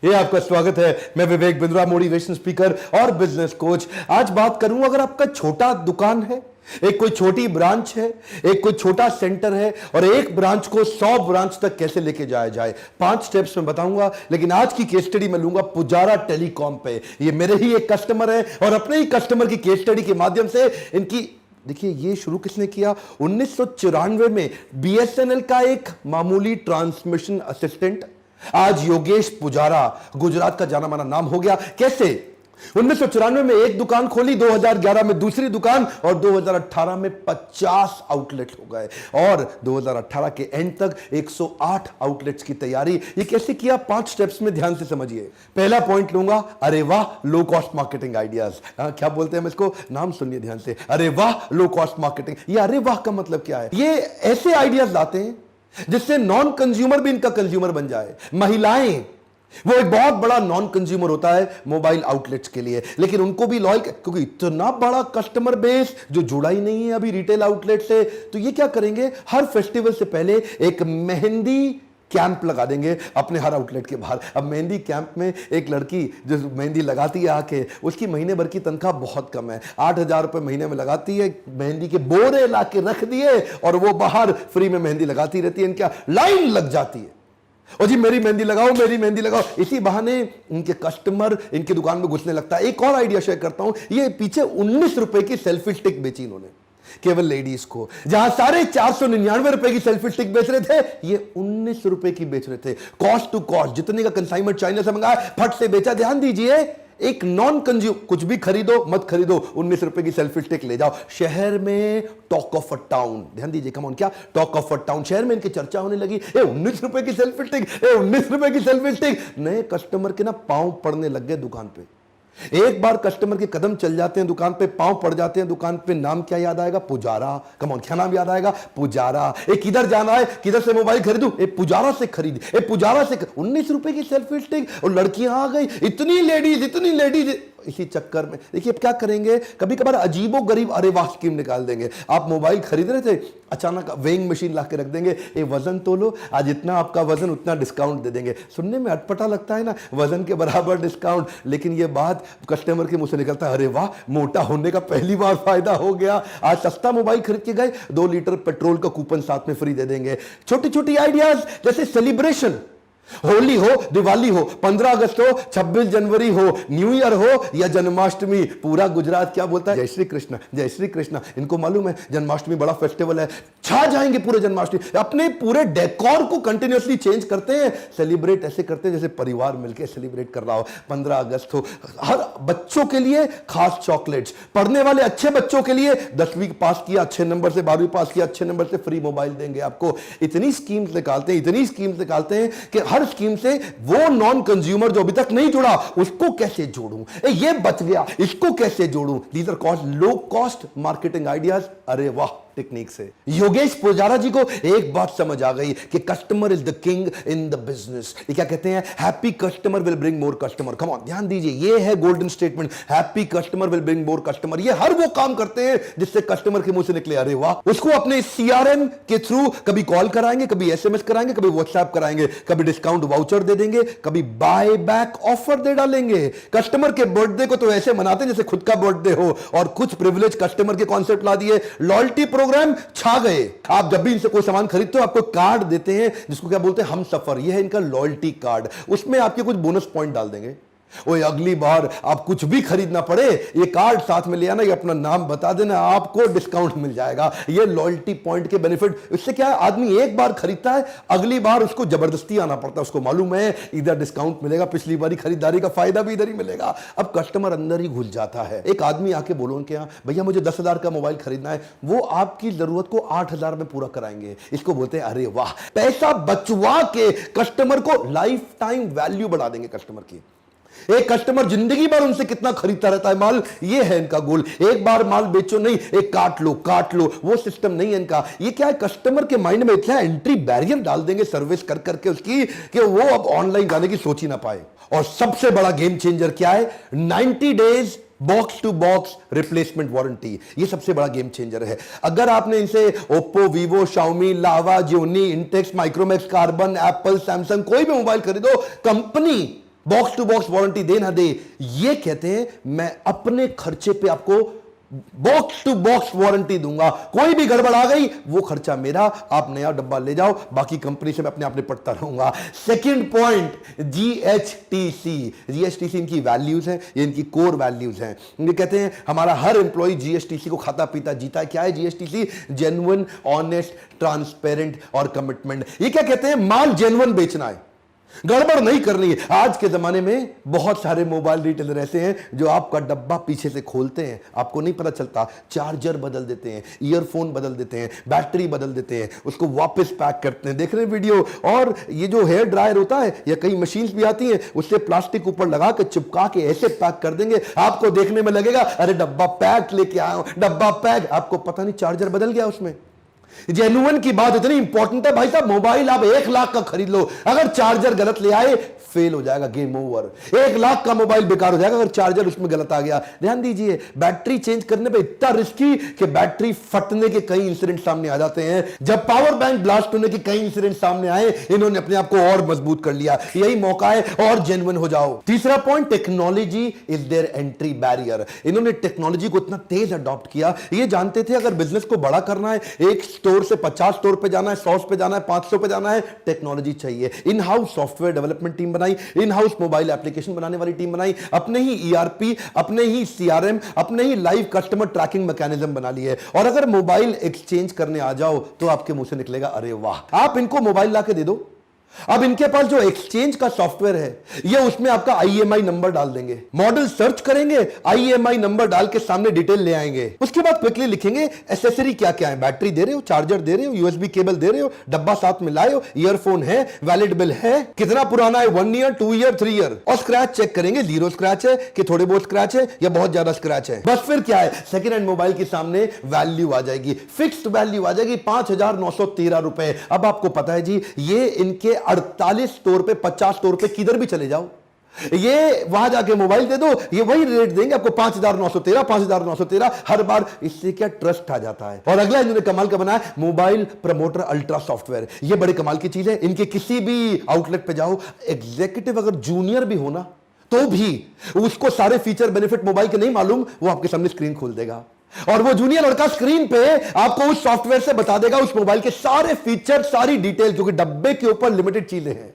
ये आपका स्वागत है। मैं विवेक बिंद्रा, मोटिवेशन स्पीकर और बिजनेस कोच। आज बात करूं, अगर आपका छोटा दुकान है, एक कोई छोटी ब्रांच है, एक कोई छोटा सेंटर है और एक ब्रांच को 100 ब्रांच तक कैसे लेके जाया जाए, 5 स्टेप्स में बताऊंगा। लेकिन आज की केस स्टडी में लूंगा पुजारा टेलीकॉम पे। ये मेरे ही एक कस्टमर है और अपने ही कस्टमर की केस स्टडी के माध्यम से इनकी, देखिए ये शुरू किसने किया, 1994 में बीएसएनएल का एक मामूली ट्रांसमिशन असिस्टेंट आज योगेश पुजारा, गुजरात का जाना माना नाम हो गया। कैसे? 1994 में एक दुकान खोली, 2011 में दूसरी दुकान और 2018 में 50 आउटलेट हो गए और 2018 के एंड तक 108 आउटलेट्स की तैयारी। ये कैसे किया, 5 स्टेप्स में ध्यान से समझिए। पहला पॉइंट लूंगा, अरे वाह लो कॉस्ट मार्केटिंग आइडियाज। क्या बोलते हैं हम इसको, नाम सुनिए ध्यान से, अरे वाह लो कॉस्ट मार्केटिंग। ये अरे वाह का मतलब क्या है? ये ऐसे आइडियाज लाते हैं जिससे नॉन कंज्यूमर भी इनका कंज्यूमर बन जाए। महिलाएं, वो एक बहुत बड़ा नॉन कंज्यूमर होता है मोबाइल आउटलेट्स के लिए, लेकिन उनको भी लॉयल, क्योंकि इतना बड़ा कस्टमर बेस जो जुड़ा ही नहीं है अभी रिटेल आउटलेट से, तो ये क्या करेंगे, हर फेस्टिवल से पहले एक मेहंदी कैंप लगा देंगे अपने हर आउटलेट के बाहर। अब मेहंदी कैंप में एक लड़की जो मेहंदी लगाती है आके, उसकी महीने भर की तनख्वाह बहुत कम है, 8,000 रुपए महीने में लगाती है, मेहंदी के बोरे ला के रख दिए और वो बाहर फ्री में मेहंदी लगाती रहती है। इनका लाइन लग जाती है, और जी मेरी मेहंदी लगाओ, मेरी मेहंदी लगाओ। इसी बहाने इनके कस्टमर इनकी दुकान में घुसने लगता है। एक और आइडिया शेयर करता हूं, ये पीछे 19 रुपए की सेल्फी स्टिक बेची इन्होंने केवल लेडीज को, जहां सारे 499 रुपए की सेल्फी स्टिक बेच रहे थे, ये 19 रुपए की बेच रहे थे। कॉस्ट टू कॉस्ट, जितने का कंसाइनमेंट चाइना से मंगाया फट से बेचा। ध्यान दीजिए, एक नॉन कंज्यूम, कुछ भी खरीदो मत खरीदो, 19 रुपए की सेल्फी स्टिक ले जाओ। शहर में टॉक ऑफ अ टाउन, ध्यान दीजिए, कम ऑन, क्या टॉक ऑफ अ टाउन, शहर में इनकी चर्चा होने लगी। 19 रुपए की सेल्फी स्टिक, 19 रुपए की सेल्फी स्टिक। नए कस्टमर के ना पांव पड़ने लग गए दुकान पे। एक बार कस्टमर के कदम चल जाते हैं दुकान पे, पांव पड़ जाते हैं दुकान पे, नाम क्या याद आएगा, पुजारा। कम ऑन, क्या नाम याद आएगा, पुजारा। किधर जाना है, किधर से मोबाइल खरीदूं, पुजारा से खरीद, पुजारा से 19 रुपए की सेल्फी स्टिक। और लड़कियां आ गई, इतनी लेडीज। इसी चक्कर में देखिए अब क्या करेंगे, कभी कभार अजीबो गरीब अरे वाह स्कीम निकाल देंगे। आप मोबाइल खरीद रहे थे, अचानक वेइंग मशीन ला के रख देंगे, ये वजन तोलो, आज इतना आपका वजन उतना डिस्काउंट दे देंगे। सुनने में अटपटा लगता है ना, वजन के बराबर डिस्काउंट, लेकिन ये बात कस्टमर के मुंह से निकलता है, अरे वाह मोटा होने का पहली बार फायदा हो गया। आज सस्ता मोबाइल खरीद के गए, 2 लीटर पेट्रोल का कूपन साथ में फ्री दे देंगे। छोटी छोटी आइडियाज, जैसे सेलिब्रेशन, होली हो, दिवाली हो, 15 अगस्त हो, 26 जनवरी हो, न्यू ईयर हो या जन्माष्टमी, पूरा गुजरात क्या बोलता है, जय श्री कृष्ण, जय श्री कृष्ण। इनको मालूम है जन्माष्टमी बड़ा फेस्टिवल है, छा जाएंगे पूरे जन्माष्टमी। अपने पूरे डेकोर को कंटिन्यूअसली चेंज करते हैं, सेलिब्रेट ऐसे करते हैं जैसे परिवार मिलकर सेलिब्रेट कर रहा हो। 15 अगस्त हो, हर बच्चों के लिए खास चॉकलेट्स, पढ़ने वाले अच्छे बच्चों के लिए 10वीं पास किया अच्छे नंबर से, 12वीं पास किया अच्छे नंबर से, फ्री मोबाइल देंगे आपको। इतनी स्कीम्स निकालते हैं कि हर स्कीम से वो नॉन कंज्यूमर जो अभी तक नहीं जुड़ा, उसको कैसे जोड़ूं, ये बच गया, इसको कैसे जोड़ूं। These are cost low cost marketing ideas, अरे वाह टेक्निक से। योगेश पुजारा जी को एक बात समझ आ गई कि customer is the king in the business. ये क्या कहते हैं, happy customer will bring more customer. Come on, ध्यान दीजिए, ये है golden statement, happy customer will bring more customer. ये हर वो काम करते हैं जिससे कस्टमर के मुंह से निकले अरे वाह। उसको अपने सीआरएम के थ्रू कभी कॉल कराएंगे, कभी एसएमएस कराएंगे, कभी व्हाट्सएप कराएंगे, कभी डिस्काउंट वाउचर दे देंगे, कभी बाय बैक ऑफर दे डालेंगे। कस्टमर के बर्थडे को तो ऐसे मनाते हैं जैसे खुद का बर्थडे हो, और कुछ प्रिविलेज कस्टमर के कॉन्सेप्ट ला दिए। लॉयल्टी प्रोग्राम छा गए। आप जब भी इनसे कोई सामान खरीदते हो, आपको कार्ड देते हैं जिसको क्या बोलते हैं, हम सफर। ये है इनका लॉयल्टी कार्ड, उसमें आपके कुछ बोनस पॉइंट डाल देंगे। ओए अगली बार आप कुछ भी खरीदना पड़े, ये कार्ड साथ में ले आना, ये अपना नाम बता देना, आपको डिस्काउंट मिल जाएगा। ये लॉयल्टी पॉइंट के बेनिफिट, इससे क्या है, आदमी एक बार खरीदता है, अगली बार उसको जबरदस्ती आना पड़ता है। उसको मालूम है इधर डिस्काउंट मिलेगा, पिछली बारी खरीदारी का फायदा भी इधर ही मिलेगा। अब कस्टमर अंदर ही घुस जाता है। एक आदमी आके बोलो उनके यहाँ, भैया मुझे 10,000 का मोबाइल खरीदना है, वो आपकी जरूरत को 8,000 में पूरा कराएंगे। इसको बोलते हैं अरे वाह। पैसा बचवा के कस्टमर को लाइफ टाइम वैल्यू बढ़ा देंगे कस्टमर की। एक कस्टमर जिंदगी भर उनसे कितना खरीदता रहता है माल, ये है इनका गोल। एक बार माल बेचो नहीं, एक काट लो, वो सिस्टम नहीं है इनका। ये क्या है, कस्टमर के माइंड में इतना एंट्री बैरियर डाल देंगे सर्विस कर करके उसकी, कि वो अब ऑनलाइन जाने की सोच ही ना पाए। और सबसे बड़ा गेम चेंजर क्या है, 90 days box to box replacement warranty. ये सबसे बड़ा गेम चेंजर है। अगर आपने इनसे Oppo, Vivo, Xiaomi, Lava, Gionee, Intex, Micromax, Karbonn, Apple, Samsung कोई भी मोबाइल खरीदो, company box to box warranty दे ना दे, ये कहते हैं मैं अपने खर्चे पे आपको बॉक्स टू बॉक्स वारंटी दूंगा, कोई भी गड़बड़ आ गई वो खर्चा मेरा, आप नया डब्बा ले जाओ, बाकी कंपनी से मैं अपने आप निपटता रहूंगा। Second point, GHTC. जीएचटीसी इनकी वैल्यूज हैं, ये इनकी कोर वैल्यूज हैं। ये कहते हैं हमारा हर एम्प्लॉय जीएचटीसी को खाता पीता जीता है। क्या है जीएचटीसी? जेन्युइन, ऑनेस्ट, ट्रांसपेरेंट और कमिटमेंट। ये क्या कहते हैं? माल जेन्युइन बेचना है, गड़बड़ नहीं करनी है। आज के जमाने में बहुत सारे मोबाइल रिटेलर ऐसे हैं जो आपका डब्बा पीछे से खोलते हैं, आपको नहीं पता चलता, चार्जर बदल देते हैं, ईयरफोन बदल देते हैं, बैटरी बदल देते हैं, उसको वापस पैक करते हैं। देख रहे हैं वीडियो? और ये जो हेयर ड्रायर होता है या कई मशीन्स भी आती हैं, उससे प्लास्टिक ऊपर लगा के चिपका के ऐसे पैक कर देंगे, आपको देखने में लगेगा अरे डब्बा पैक लेके आया हूं, डब्बा पैक, आपको पता नहीं चार्जर बदल गया उसमें। जेन्युइन की बात इतनी इंपॉर्टेंट है भाई साहब, मोबाइल आप 1 लाख का खरीद लो, अगर चार्जर गलत ले आए फेल हो जाएगा, गेम ओवर। 1 लाख का मोबाइल बेकार हो जाएगा अगर चार्जर उसमें गलत आ गया। ध्यान दीजिए, बैटरी चेंज करने पे इतना रिस्की कि बैटरी फटने के कई इंसिडेंट सामने आ जाते हैं। जब पावर बैंक ब्लास्ट होने के कई इंसिडेंट सामने आए, इन्होंने अपने आप को और मजबूत कर लिया। यही मौका है, और जेन्युइन हो जाओ। तीसरा point, technology is there entry barrier. इन्होंने टेक्नोलॉजी को इतना तेज अडॉप्ट किया, ये जानते थे अगर बिजनेस को बड़ा करना है, एक स्टोर से 50 स्टोर पे जाना है, 100 पे जाना है, 500 पे जाना है, टेक्नोलॉजी चाहिए। In house software development team बनाई, इन हाउस मोबाइल एप्लीकेशन बनाने वाली टीम बनाई, अपने ही ईआरपी, अपने ही सीआरएम, अपने ही लाइव कस्टमर ट्रैकिंग मैकेनिज्म बना लिए। और अगर मोबाइल एक्सचेंज करने आ जाओ तो आपके मुंह से निकलेगा अरे वाह। आप इनको मोबाइल लाके दे दो, अब इनके पास जो एक्सचेंज का सॉफ्टवेयर है, ये उसमें आपका आईएमआई नंबर डाल देंगे, मॉडल सर्च करेंगे, आईएमआई नंबर डाल के सामने डिटेल ले आएंगे। उसके बाद क्विकली लिखेंगे एसेसरी क्या क्या है, बैटरी दे रहे हो, चार्जर दे रहे हो, यूएसबी केबल दे रहे हो, डब्बा साथ में लाए हो, ईयरफोन है, वैलिड बिल है, कितना पुराना है, 1 ईयर, 2 ईयर, 3 ईयर, और स्क्रैच चेक करेंगे, 0 स्क्रैच है कि थोड़े बहुत स्क्रैच है या बहुत ज्यादा स्क्रैच है। बस फिर क्या है, सेकेंड हैंड मोबाइल के सामने वैल्यू आ जाएगी, फिक्स्ड वैल्यू आ जाएगी 5,913 रुपए। अब आपको पता है जी, ये इनके 48 स्टोर पे, 50 स्टोर पे, किधर भी चले जाओ, ये वहां जाके मोबाइल दे दो, ये वही रेट देंगे आपको, 5,913, 5,913 हर बार। इससे क्या ट्रस्ट आ जाता है। और अगला इन्होंने कमाल का बनाया, मोबाइल प्रमोटर अल्ट्रा सॉफ्टवेयर। ये बड़े कमाल की चीज है। इनके किसी भी आउटलेट पे जाओ, एग्जीक्यूटिव अगर जूनियर भी हो ना, तो भी उसको सारे फीचर बेनिफिट मोबाइल के नहीं मालूम, वो आपके सामने स्क्रीन खोल देगा, और वो जूनियर लड़का स्क्रीन पे आपको उस सॉफ्टवेयर से बता देगा उस मोबाइल के सारे फीचर, सारी डिटेल, क्योंकि डब्बे के ऊपर लिमिटेड चीजें हैं,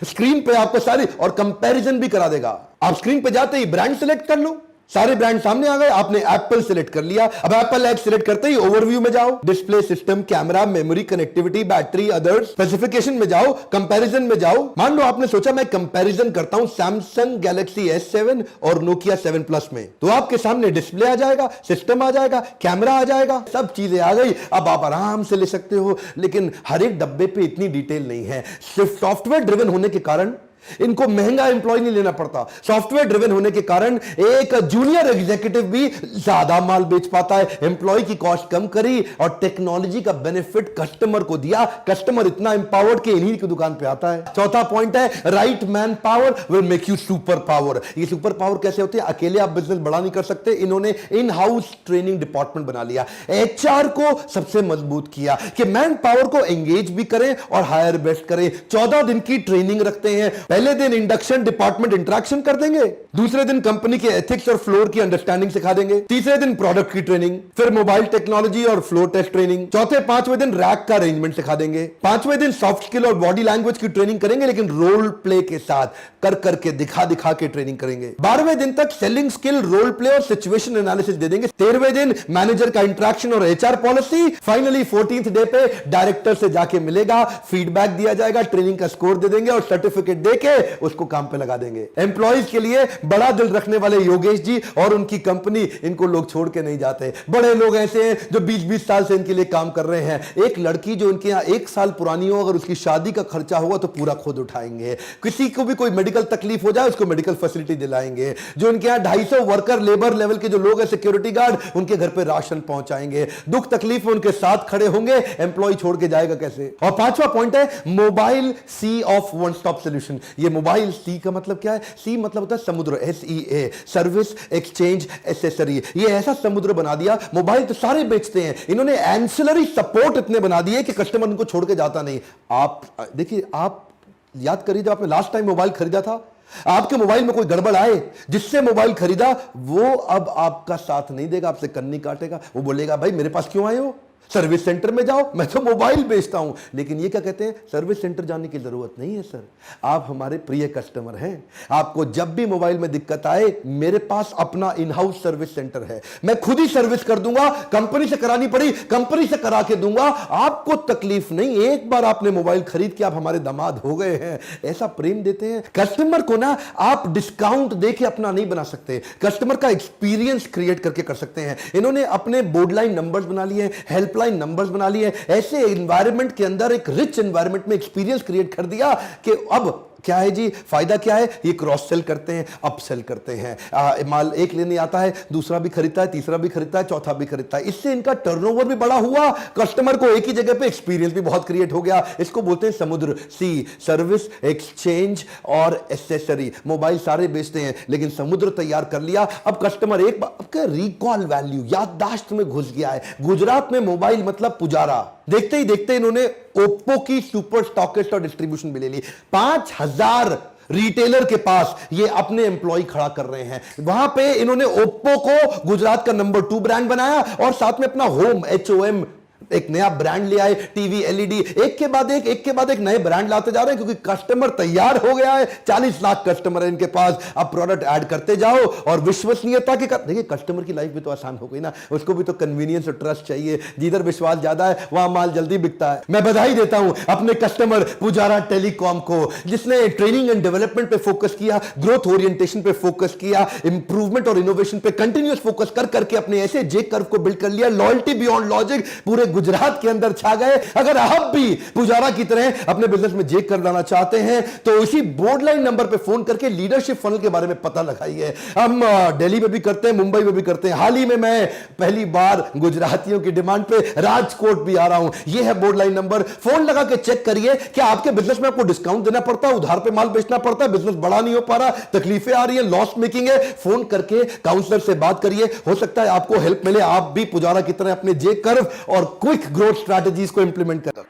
स्क्रीन पे आपको सारी, और कंपैरिजन भी करा देगा। आप स्क्रीन पे जाते ही ब्रांड सेलेक्ट कर लो, सारे ब्रांड सामने आ गए, आपने एप्पल सिलेक्ट कर लिया। अब एप्पल ऐप सिलेक्ट करते ही ओवरव्यू में जाओ, display, system, camera, memory, connectivity, battery, others, specification में जाओ, कंपैरिजन में जाओ। मान लो आपने सोचा मैं कंपैरिजन करता हूं सैमसंग गैलेक्सी S7 और नोकिया 7 प्लस में, तो आपके सामने डिस्प्ले आ जाएगा, सिस्टम आ जाएगा, कैमरा आ जाएगा, सब चीजें आ गई। अब आप आराम से ले सकते हो, लेकिन हर एक डब्बे पे इतनी डिटेल नहीं है। सिर्फ सॉफ्टवेयर ड्रिवन होने के कारण इनको महंगा एम्प्लॉय नहीं लेना पड़ता। सॉफ्टवेयर ड्रिवन होने के कारण एक जूनियर एग्जीक्यूटिव भी ज्यादा माल बेच पाता है, एम्प्लॉय की कॉस्ट कम करी और टेक्नोलॉजी का बेनिफिट कस्टमर को दिया। कस्टमर इतना एम्पावर्ड कि इन्हीं की दुकान पे आता है। चौथा पॉइंट है, right man power will make you super power. ये सुपर पावर कैसे होती है? अकेले आप बिजनेस बड़ा नहीं कर सकते, इन्होंने इन हाउस ट्रेनिंग डिपार्टमेंट बना लिया, एचआर को सबसे मजबूत किया कि मैन पावर को एंगेज भी करें और हायर बेस्ट करें। 14 दिन की ट्रेनिंग रखते हैं। पहले दिन इंडक्शन, डिपार्टमेंट इंटरेक्शन कर देंगे, दूसरे दिन कंपनी के एथिक्स और फ्लोर की अंडरस्टैंडिंग सिखा देंगे, तीसरे दिन प्रोडक्ट की ट्रेनिंग, फिर मोबाइल टेक्नोलॉजी और फ्लोर टेस्ट ट्रेनिंग, चौथे पांचवें दिन रैक का अरेंजमेंट सिखा देंगे, पांचवें दिन सॉफ्ट स्किल और बॉडी लैंग्वेज की ट्रेनिंग करेंगे, लेकिन रोल प्ले के साथ, कर करके, दिखा दिखा के ट्रेनिंग करेंगे। 12वें दिन तक सेलिंग स्किल, रोल प्ले और सिचुएशन एनालिसिस दे देंगे। 13वें दिन मैनेजर का इंटरेक्शन और HR policy. Finally 14th day पे डायरेक्टर से जाके मिलेगा, फीडबैक दिया जाएगा, ट्रेनिंग का स्कोर दे देंगे और सर्टिफिकेट देके उसको काम पे लगा देंगे। एम्प्लॉइज के लिए बड़ा दिल रखने वाले योगेश जी और उनकी कंपनी, इनको लोग छोड़ के नहीं जाते। बड़े लोग ऐसे हैं जो 20-20 साल से इनके लिए काम कर रहे हैं। एक लड़की जो इनके यहां 1 साल पुरानी हो, अगर उसकी शादी का खर्चा होगा तो पूरा खुद उठाएंगे। किसी को भी कोई मेडिकल तकलीफ हो जाए, उसको मेडिकल फैसिलिटी दिलाएंगे। जो इनके यहां 250 वर्कर लेबर लेवल के जो लोग हैं, सिक्योरिटी गार्ड, उनके घर पे राशन पहुंचाएंगे। दुख तकलीफ में उनके साथ खड़े होंगे। एम्प्लॉय छोड़ के जाएगा कैसे? और 5वां पॉइंट है, mobile C of one stop solution. ये मोबाइल सी का मतलब क्या है? सी मतलब होता है समुद्र, SEA, सर्विस, एक्सचेंज, एसेसरी। ये ऐसा समुद्र बना दिया। मोबाइल तो सारे बेचते हैं, इन्होंने एंसिलरी सपोर्ट इतने बना दिए कि कस्टमर इनको छोड़ के जाता नहीं। आप देखिए, आप याद करिए, जब आपने लास्ट टाइम मोबाइल खरीदा था, आपके मोबाइल में कोई गड़बड़ आए, जिससे मोबाइल खरीदा वो अब आपका साथ नहीं देगा, आपसे कन्नी काटेगा। वो बोलेगा भाई मेरे पास क्यों आए हो, सर्विस सेंटर में जाओ, मैं तो मोबाइल बेचता हूं। लेकिन ये क्या कहते हैं, सर्विस सेंटर जाने की जरूरत नहीं है सर, आप हमारे प्रिय कस्टमर हैं। आपको जब भी मोबाइल में दिक्कत आए, मेरे पास अपना इन हाउस सर्विस सेंटर है, मैं खुद ही सर्विस कर दूंगा। कंपनी से करानी पड़ी कंपनी से करा के दूंगा, आपको तकलीफ नहीं। एक बार आपने मोबाइल खरीद के आप हमारे दामाद हो गए हैं। ऐसा प्रेम देते हैं कस्टमर को ना। आप डिस्काउंट देके अपना नहीं बना सकते, कस्टमर का एक्सपीरियंस क्रिएट करके कर सकते हैं। इन्होंने अपने बोर्ड लाइन नंबर्स बना लिए, हेल्पलाइन नंबर्स बना लिए, ऐसे एनवायरनमेंट के अंदर एक रिच एनवायरनमेंट में एक्सपीरियंस क्रिएट कर दिया कि अब क्या है जी, फायदा क्या है, ये क्रॉस सेल करते हैं, अप सेल करते हैं। माल एक लेने आता है, दूसरा भी खरीदता है, तीसरा भी खरीदता है, चौथा भी खरीदता है। इससे इनका टर्नओवर भी बड़ा हुआ, कस्टमर को एक ही जगह पे एक्सपीरियंस भी बहुत क्रिएट हो गया। इसको बोलते हैं समुद्र, सी, सर्विस, एक्सचेंज और एसेसरी। मोबाइल सारे बेचते हैं, लेकिन समुद्र तैयार कर लिया। अब कस्टमर एक बार रिकॉल वैल्यू, याददाश्त में घुस गया है। गुजरात में मोबाइल मतलब पुजारा, देखते ही देखते इन्होंने ओप्पो की सुपर स्टॉकिस्ट और डिस्ट्रीब्यूशन भी ले ली। 5000 रिटेलर के पास ये अपने एम्प्लॉय खड़ा कर रहे हैं। वहां पे इन्होंने ओप्पो को गुजरात का नंबर 2 ब्रांड बनाया और साथ में अपना होम, HOM एक नया ब्रांड ले आए। टीवी, LED, एक के बाद एक नए ब्रांड लाते जा रहे हैं, क्योंकि कस्टमर तैयार हो गया है। 40 लाख कस्टमर है इनके पास। अब प्रोडक्ट ऐड करते जाओ और विश्वसनीयता के देखिए, कस्टमर की लाइफ भी तो आसान हो गई ना, उसको भी तो कन्वीनियंस और ट्रस्ट चाहिए। जिधर विश्वास ज्यादा है वहां माल जल्दी बिकता है। मैं बधाई देता हूं अपने कस्टमर पुजारा टेलीकॉम को, जिसने ट्रेनिंग एंड डेवलपमेंट पे फोकस किया, ग्रोथ ओरिएंटेशन पे फोकस किया, इंप्रूवमेंट और इनोवेशन पे कंटिन्यूअस फोकस कर करके अपने ऐसे जे कर्व को बिल्ड कर लिया। लॉयल्टी बियॉन्ड लॉजिक पूरे गुजरात के अंदर छा गए। अगर आप भी पुजारा की तरह अपने बिजनेस में जेक कर लाना चाहते हैं तो इसी बोर्ड लाइन नंबर पे फोन करके लीडरशिप फनल के बारे में पता लगाइए। हम दिल्ली में भी करते हैं, मुंबई में भी करते हैं। हाल ही में मैं पहली बार गुजरातियों की डिमांड पे राजकोट भी आ रहा हूं। यह है बोर्ड लाइन नंबर, फोन लगा के चेक करिए क्या आपके बिजनेस में आपको डिस्काउंट देना पड़ता है, उधार पे माल बेचना पड़ता है, बिजनेस बड़ा नहीं हो पा रहा, तकलीफें आ रही है, लॉस मेकिंग है। फोन करके काउंसलर से बात करिए, हो सकता है आपको हेल्प मिले, आप भी पुजारा की तरह अपने जे कर्व और क्विक ग्रोथ स्ट्रैटेजीज को इंप्लीमेंट करें।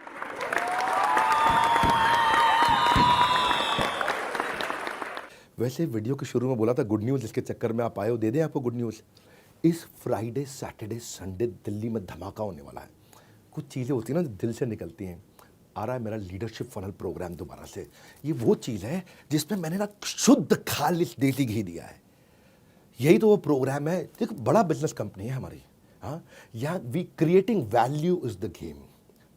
वैसे वीडियो के शुरू में बोला था गुड न्यूज, इसके चक्कर में आप आए हो, दे दें आपको गुड न्यूज। इस फ्राइडे, सैटरडे, संडे दिल्ली में धमाका होने वाला है। कुछ चीजें होती है ना जो दिल से निकलती हैं। आ रहा है मेरा लीडरशिप फनल प्रोग्राम दोबारा से। ये वो चीज है जिसमें मैंने ना शुद्ध खालिस देसी घी दिया है। यही तो वो प्रोग्राम है। एक बड़ा बिजनेस कंपनी है हमारी, हाँ, या we creating value is the game.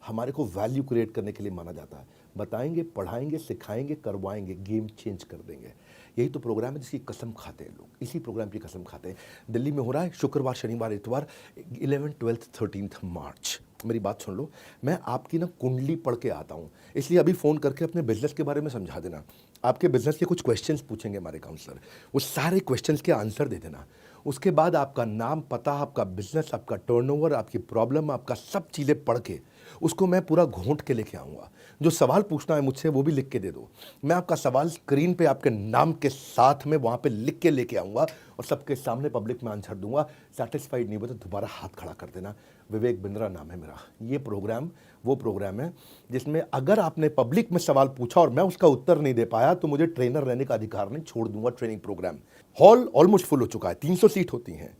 हमारे को वैल्यू क्रिएट करने के लिए माना जाता है। बताएंगे, पढ़ाएंगे, सिखाएंगे, करवाएंगे, गेम चेंज कर देंगे। यही तो प्रोग्राम है जिसकी कसम खाते हैं लोग, इसी प्रोग्राम की कसम खाते हैं। दिल्ली में हो रहा है शुक्रवार, शनिवार, इतवार, 11, 12, 13 मार्च। मेरी बात सुन लो, मैं आपकी ना कुंडली पढ़ के आता हूँ, इसलिए अभी फ़ोन करके अपने बिजनेस के बारे में समझा देना। आपके बिजनेस के कुछ क्वेश्चंस पूछेंगे हमारे काउंसलर, वो सारे क्वेश्चंस के आंसर दे देना। उसके बाद आपका नाम, पता, आपका बिजनेस, आपका टर्नओवर, आपकी प्रॉब्लम, आपका सब चीज़ें पढ़ के उसको मैं पूरा घोंट के लेके आऊँगा। जो सवाल पूछना है मुझसे वो भी लिख के दे दो। मैं आपका सवाल स्क्रीन पे आपके नाम के साथ में वहाँ पे लिख के लेके आऊँगा और सबके सामने पब्लिक में आंसर दूंगा। सेटिस्फाइड नहीं हुआ तो दोबारा हाथ खड़ा कर देना। विवेक बिंद्रा नाम है मेरा। ये प्रोग्राम वो प्रोग्राम है जिसमें अगर आपने पब्लिक में सवाल पूछा और मैं उसका उत्तर नहीं दे पाया तो मुझे ट्रेनर रहने का अधिकार नहीं, छोड़ दूंगा training program. Hall almost full हो चुका है, 300 सीट होती हैं,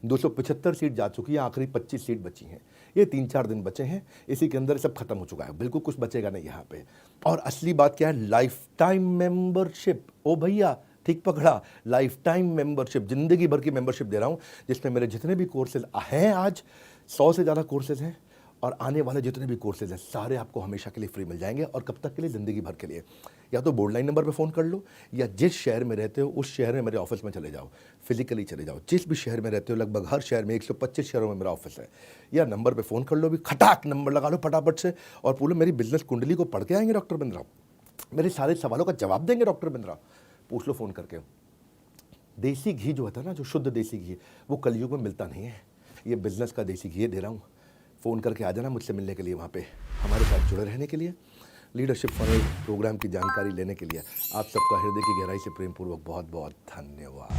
275 सीट जा चुकी है, आखिरी 25 सीट बची हैं। ये 3-4 दिन बचे हैं, इसी के अंदर सब खत्म हो चुका है, बिल्कुल कुछ बचेगा नहीं यहाँ पे। और असली बात क्या है, लाइफ टाइम मेंबरशिप। ओ भैया ठीक पकड़ा, लाइफ टाइम मेंबरशिप, जिंदगी भर की मेंबरशिप दे रहा हूँ, जिसमें मेरे जितने भी कोर्सेज हैं, आज 100 से ज़्यादा कोर्सेज हैं, और आने वाले जितने भी कोर्सेज हैं सारे आपको हमेशा के लिए फ्री मिल जाएंगे। और कब तक के लिए, ज़िंदगी भर के लिए। या तो बोर्ड लाइन नंबर पे फ़ोन कर लो, या जिस शहर में रहते हो उस शहर में मेरे ऑफिस में चले जाओ, फिजिकली चले जाओ। जिस भी शहर में रहते हो, लगभग हर शहर में 125 शहरों में मेरा ऑफिस है, या नंबर पे फ़ोन कर लो, भी खटाक नंबर लगा लो फटाफट से और बोलो मेरी बिजनेस कुंडली को पढ़ के आएंगे डॉक्टर बिंद्रा, मेरे सारे सवालों का जवाब देंगे डॉक्टर बिंद्रा। पूछ लो फ़ोन करके। देसी घी जो होता है ना, जो शुद्ध देसी घी, वो कलयुग में मिलता नहीं है। ये बिजनेस का देसी घी दे रहा हूँ। फ़ोन करके आ जाना मुझसे मिलने के लिए, वहाँ पे हमारे साथ जुड़े रहने के लिए, लीडरशिप फनल प्रोग्राम की जानकारी लेने के लिए। आप सबका हृदय की गहराई से प्रेम पूर्वक बहुत बहुत धन्यवाद।